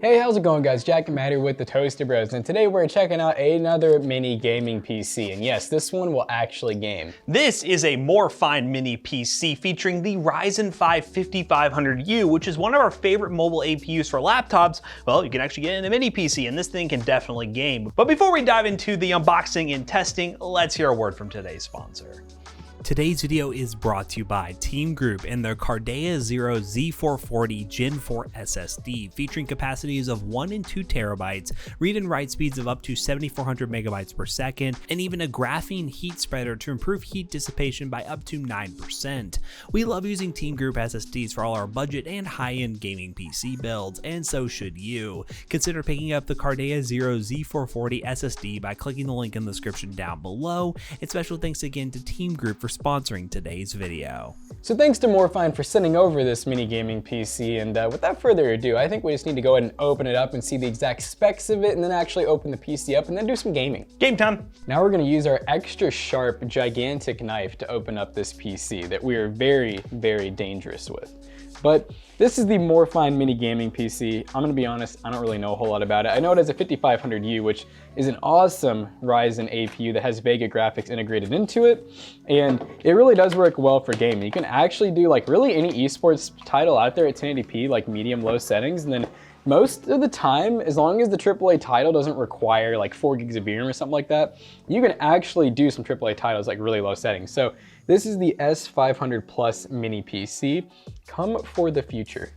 Hey, how's it going, guys? Jack and Matt here with the Toasty Bros, and today we're checking out another mini gaming PC, and yes, this one will actually game. This is a Morefine mini PC featuring the Ryzen 5 5500U, which is one of our favorite mobile APUs for laptops. Well, you can actually get in a mini PC, and this thing can definitely game. But before we dive into the unboxing and testing, let's hear a word from today's sponsor. Today's video is brought to you by Team Group and their Cardea Zero Z440 Gen 4 SSD, featuring capacities of 1 and 2 terabytes, read and write speeds of up to 7,400 megabytes per second, and even a graphene heat spreader to improve heat dissipation by up to 9%. We love using Team Group SSDs for all our budget and high-end gaming PC builds, and so should you. Consider picking up the Cardea Zero Z440 SSD by clicking the link in the description down below, and special thanks again to Team Group for sponsoring today's video. So thanks to Morefine for sending over this mini gaming PC, and without further ado, I think we just need to go ahead and open it up and see the exact specs of it, and then actually open the PC up and then do some gaming. Game time! Now we're going to use our extra sharp, gigantic knife to open up this PC that we are very, very dangerous with. But this is the Morefine mini gaming PC. I'm gonna be honest, I don't really know a whole lot about it. I know it has a 5500U, which is an awesome Ryzen APU that has Vega graphics integrated into it. And it really does work well for gaming. You can actually do like really any esports title out there at 1080p, like medium low settings. And then most of the time, as long as the AAA title doesn't require like 4 gigs of VRAM or something like that, you can actually do some AAA titles like really low settings. So this is the S500 Plus mini PC. Come for the future.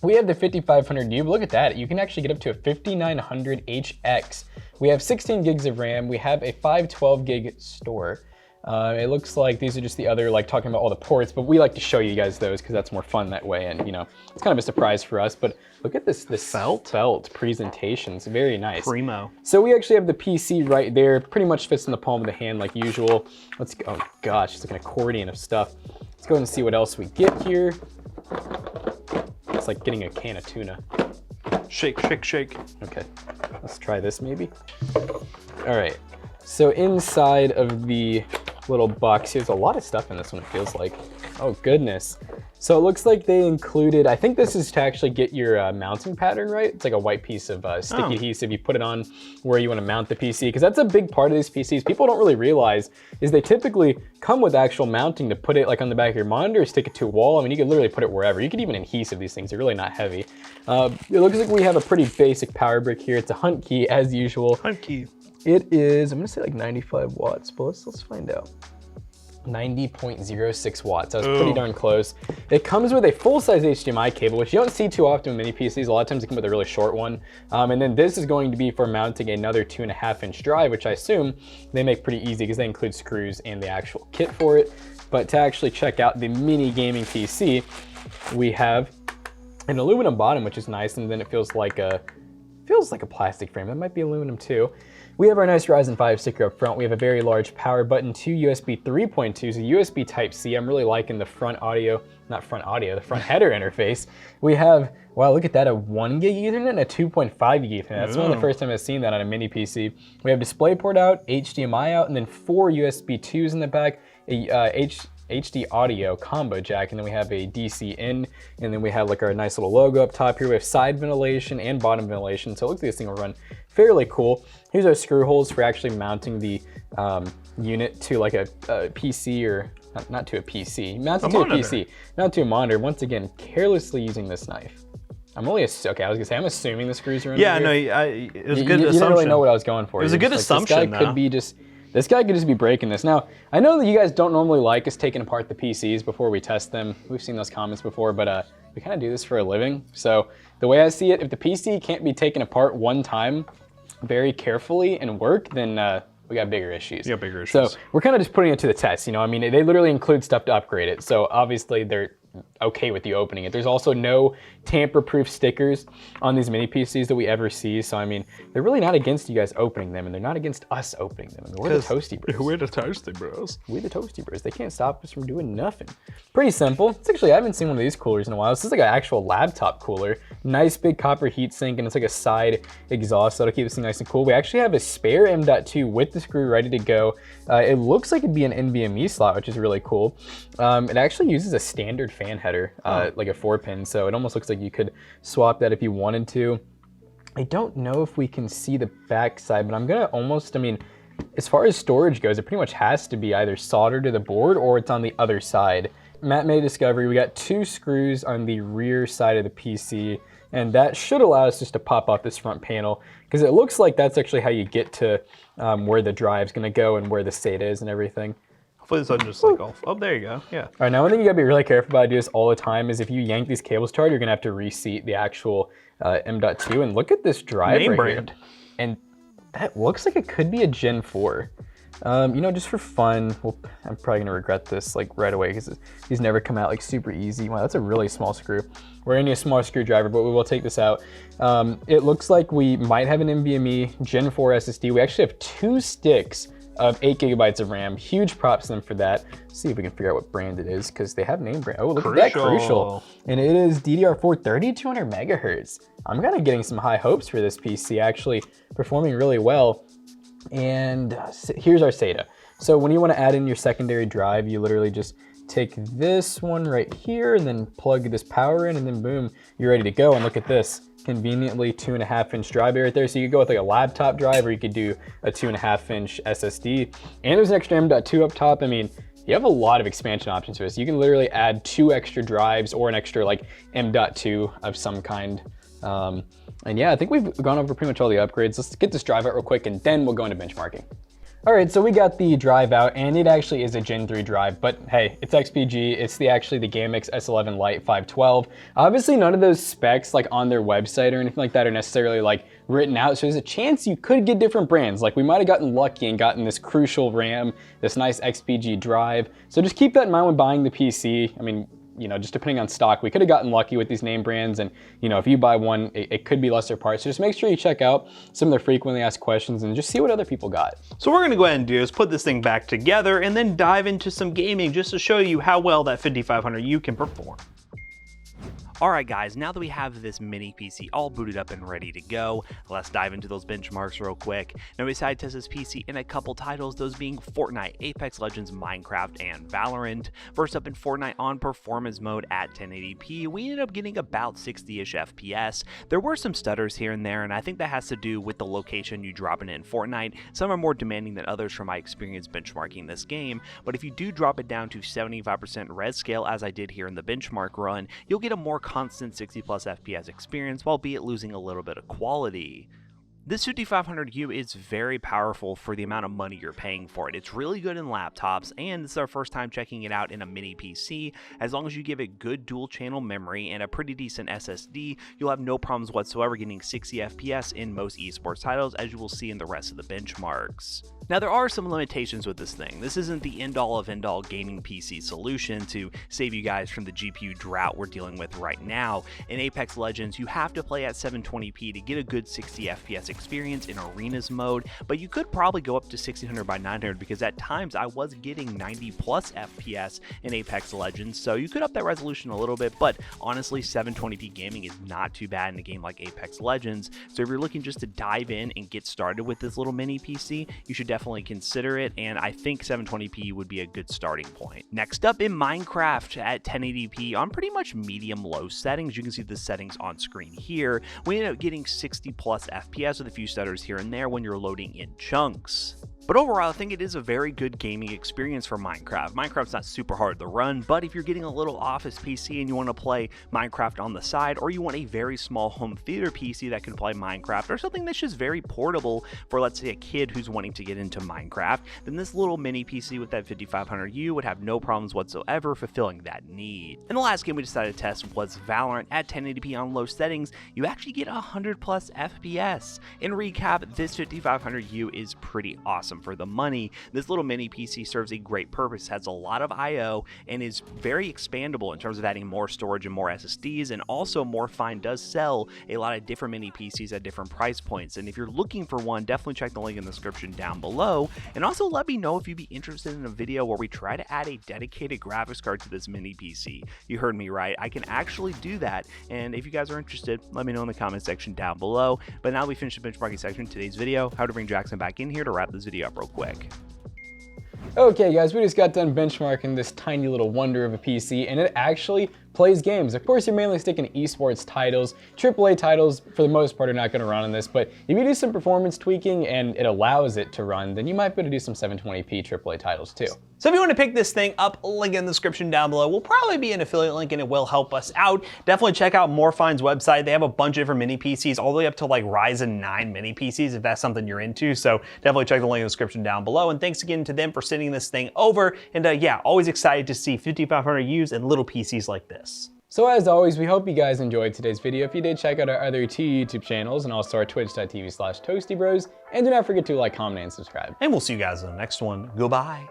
We have the 5500U, but look at that. You can actually get up to a 5900HX. We have 16 gigs of RAM. We have a 512 gig store. It looks like these are just the other, like talking about all the ports, but we like to show you guys those because that's more fun that way. And you know, it's kind of a surprise for us, but look at this felt presentation. It's very nice. Primo. So we actually have the PC right there. Pretty much fits in the palm of the hand like usual. Let's go, oh gosh, it's like an accordion of stuff. Let's go ahead and see what else we get here. It's like getting a can of tuna. Shake, shake, shake. Okay, let's try this maybe. All right, so inside of the little box, there's a lot of stuff in this one, it feels like. Oh goodness. So it looks like they included, I think this is to actually get your mounting pattern right. It's like a white piece of sticky adhesive. You put it on where you want to mount the PC, because that's a big part of these PCs. People don't really realize is they typically come with actual mounting to put it like on the back of your monitor, stick it to a wall. I mean, you could literally put it wherever. You could even adhesive these things. They're really not heavy. It looks like we have a pretty basic power brick here. It's a Hunt key as usual. Hunt key. It is, I'm gonna say like 95 watts, but let's find out. 90.06 watts. That was pretty darn close. It comes with a full-size HDMI cable, which you don't see too often with mini PCs. A lot of times they come with a really short one. And then this is going to be for mounting another 2.5-inch drive, which I assume they make pretty easy because they include screws and the actual kit for it. But to actually check out the mini gaming PC, we have an aluminum bottom, which is nice, and then it feels like a plastic frame. It might be aluminum too. We have our nice Ryzen 5 sticker up front. We have a very large power button, 2 USB 3.2s, a USB Type-C. I'm really liking the front header interface. We have, wow, look at that, a 1 gig Ethernet and a 2.5 gig Ethernet. That's one of the first time I've seen that on a mini PC. We have DisplayPort out, HDMI out, and then 4 USB 2s in the back, a HD audio combo jack, and then we have a DC in, and then we have like our nice little logo up top here. We have side ventilation and bottom ventilation, so it looks like this thing will run fairly cool. Here's our screw holes for actually mounting the unit to like a PC, or not to a PC, mounted to a PC, not to a monitor. Once again, carelessly using this knife. I'm only, okay, I was gonna say, I'm assuming the screws are in Yeah, here. No, it was a good assumption. You didn't really know what I was going for. It was a good assumption, though. This guy could just be breaking this. Now, I know that you guys don't normally like us taking apart the PCs before we test them. We've seen those comments before, but we kind of do this for a living. So the way I see it, if the PC can't be taken apart one time very carefully and work, then we got bigger issues. Yeah, bigger issues. So we're kind of just putting it to the test. You know, I mean, they literally include stuff to upgrade it. So obviously they're okay with you opening it. There's also no tamper-proof stickers on these mini PCs that we ever see. So I mean, they're really not against you guys opening them, and they're not against us opening them. I mean, we're the Toasty Bros. We're the Toasty Bros. We're the Toasty Bros. They can't stop us from doing nothing. Pretty simple. It's actually, I haven't seen one of these coolers in a while. This is like an actual laptop cooler. Nice big copper heatsink, and it's like a side exhaust, so it'll keep this thing nice and cool. We actually have a spare M.2 with the screw ready to go. It looks like it'd be an NVMe slot, which is really cool. It actually uses a standard fan header, like a 4-pin, so it almost looks like you could swap that if you wanted to. I don't know if we can see the back side, but I'm gonna almost, I mean, as far as storage goes, it pretty much has to be either soldered to the board or it's on the other side. Matt made a discovery. We got 2 screws on the rear side of the PC, and that should allow us just to pop off this front panel, because it looks like that's actually how you get to where the drive's gonna go and where the SATA is and everything. Hopefully this doesn't just like off. Oh, there you go, yeah. All right, now one thing you gotta be really careful about, I do this all the time, is if you yank these cables apart, you're gonna have to reseat the actual M.2, and look at this drive Name right brand. here. And that looks like it could be a Gen 4. You know, just for fun, I'm probably gonna regret this like right away because these never come out like super easy. Wow, that's a really small screw. We're gonna need a smaller screwdriver, but we will take this out. It looks like we might have an NVMe Gen 4 SSD. We actually have 2 sticks of 8 gigabytes of RAM. Huge props to them for that. Let's see if we can figure out what brand it is, because they have name brand. Oh, look at that, Crucial. And it is DDR4 3200 megahertz. I'm kind of getting some high hopes for this PC, actually performing really well. And here's our SATA. So when you want to add in your secondary drive, you literally just take this one right here and then plug this power in, and then boom, you're ready to go. And look at this, conveniently 2.5-inch drive right there. So you could go with like a laptop drive, or you could do a 2.5-inch SSD. And there's an extra M.2 up top. I mean, you have a lot of expansion options for this. You can literally add 2 extra drives or an extra like M.2 of some kind. And yeah, I think we've gone over pretty much all the upgrades. Let's get this drive out real quick, and then we'll go into benchmarking. All right, so we got the drive out, and it actually is a Gen 3 drive, but hey, it's XPG. It's actually the GameX S11 Lite 512. Obviously, none of those specs like on their website or anything like that are necessarily like written out, so there's a chance you could get different brands. Like we might have gotten lucky and gotten this Crucial RAM, this nice XPG drive. So just keep that in mind when buying the PC. I mean, you know, just depending on stock, we could have gotten lucky with these name brands, and you know, if you buy one, it could be lesser parts. So just make sure you check out some of their frequently asked questions and just see what other people got. So what we're gonna go ahead and do is put this thing back together and then dive into some gaming just to show you how well that 5500U can perform. Alright guys, now that we have this mini PC all booted up and ready to go, let's dive into those benchmarks real quick. Now we decided to test this PC in a couple titles, those being Fortnite, Apex Legends, Minecraft, and Valorant. First up in Fortnite on performance mode at 1080p, we ended up getting about 60-ish FPS. There were some stutters here and there, and I think that has to do with the location you drop it in Fortnite. Some are more demanding than others from my experience benchmarking this game, but if you do drop it down to 75% res scale, as I did here in the benchmark run, you'll get a more constant 60+ FPS experience, albeit losing a little bit of quality. This 5500U is very powerful for the amount of money you're paying for it. It's really good in laptops, and this is our first time checking it out in a mini PC. As long as you give it good dual channel memory and a pretty decent SSD, you'll have no problems whatsoever getting 60 FPS in most esports titles, as you will see in the rest of the benchmarks. Now there are some limitations with this thing. This isn't the end-all of end-all gaming PC solution to save you guys from the GPU drought we're dealing with right now. In Apex Legends, you have to play at 720p to get a good 60 FPS experience in arenas mode, but you could probably go up to 1600 by 900 because at times I was getting 90+ FPS in Apex Legends, so you could up that resolution a little bit, but honestly 720p gaming is not too bad in a game like Apex Legends. So if you're looking just to dive in and get started with this little mini PC, you should definitely consider it, and I think 720p would be a good starting point. Next up in Minecraft at 1080p on pretty much medium low settings, you can see the settings on screen here. We ended up getting 60+ FPS with a few stutters here and there when you're loading in chunks. But overall, I think it is a very good gaming experience for Minecraft. Minecraft's not super hard to run, but if you're getting a little office PC and you want to play Minecraft on the side, or you want a very small home theater PC that can play Minecraft, or something that's just very portable for, let's say, a kid who's wanting to get into Minecraft, then this little mini PC with that 5500U would have no problems whatsoever fulfilling that need. And the last game we decided to test was Valorant at 1080p on low settings. You actually get 100+ FPS. In recap, this 5500U is pretty awesome for the money. This little mini PC serves a great purpose, has a lot of I/O, and is very expandable in terms of adding more storage and more SSDs, and also Morefine does sell a lot of different mini PCs at different price points, and if you're looking for one, definitely check the link in the description down below, and also let me know if you'd be interested in a video where we try to add a dedicated graphics card to this mini PC. You heard me right, I can actually do that, and if you guys are interested, let me know in the comment section down below. But now we finished the benchmarking section of today's video. How to bring Jackson back in here to wrap this video up real quick. Okay guys, we just got done benchmarking this tiny little wonder of a PC, and it actually plays games. Of course, you're mainly sticking to esports titles. AAA titles, for the most part, are not gonna run on this, but if you do some performance tweaking and it allows it to run, then you might be able to do some 720p AAA titles too. So if you want to pick this thing up, link in the description down below. Will probably be an affiliate link and it will help us out. Definitely check out Morefine's website. They have a bunch of different mini PCs, all the way up to like Ryzen 9 mini PCs if that's something you're into. So definitely check the link in the description down below. And thanks again to them for sending this thing over. And yeah, always excited to see 5500Us and little PCs like this. So as always, we hope you guys enjoyed today's video. If you did, check out our other 2 YouTube channels and also our twitch.tv/toastybros. And do not forget to like, comment, and subscribe. And we'll see you guys in the next one. Goodbye.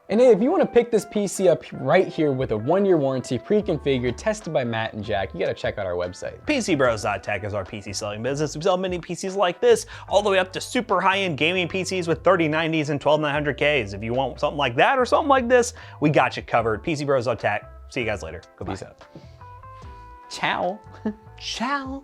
And hey, if you want to pick this PC up right here with a 1-year warranty, pre-configured, tested by Matt and Jack, you gotta check out our website. PCBros.tech is our PC selling business. We sell mini PCs like this, all the way up to super high-end gaming PCs with 3090s and 12900Ks. If you want something like that or something like this, we got you covered. PCBros.tech. See you guys later. Goodbye. Peace out. Ciao. Ciao.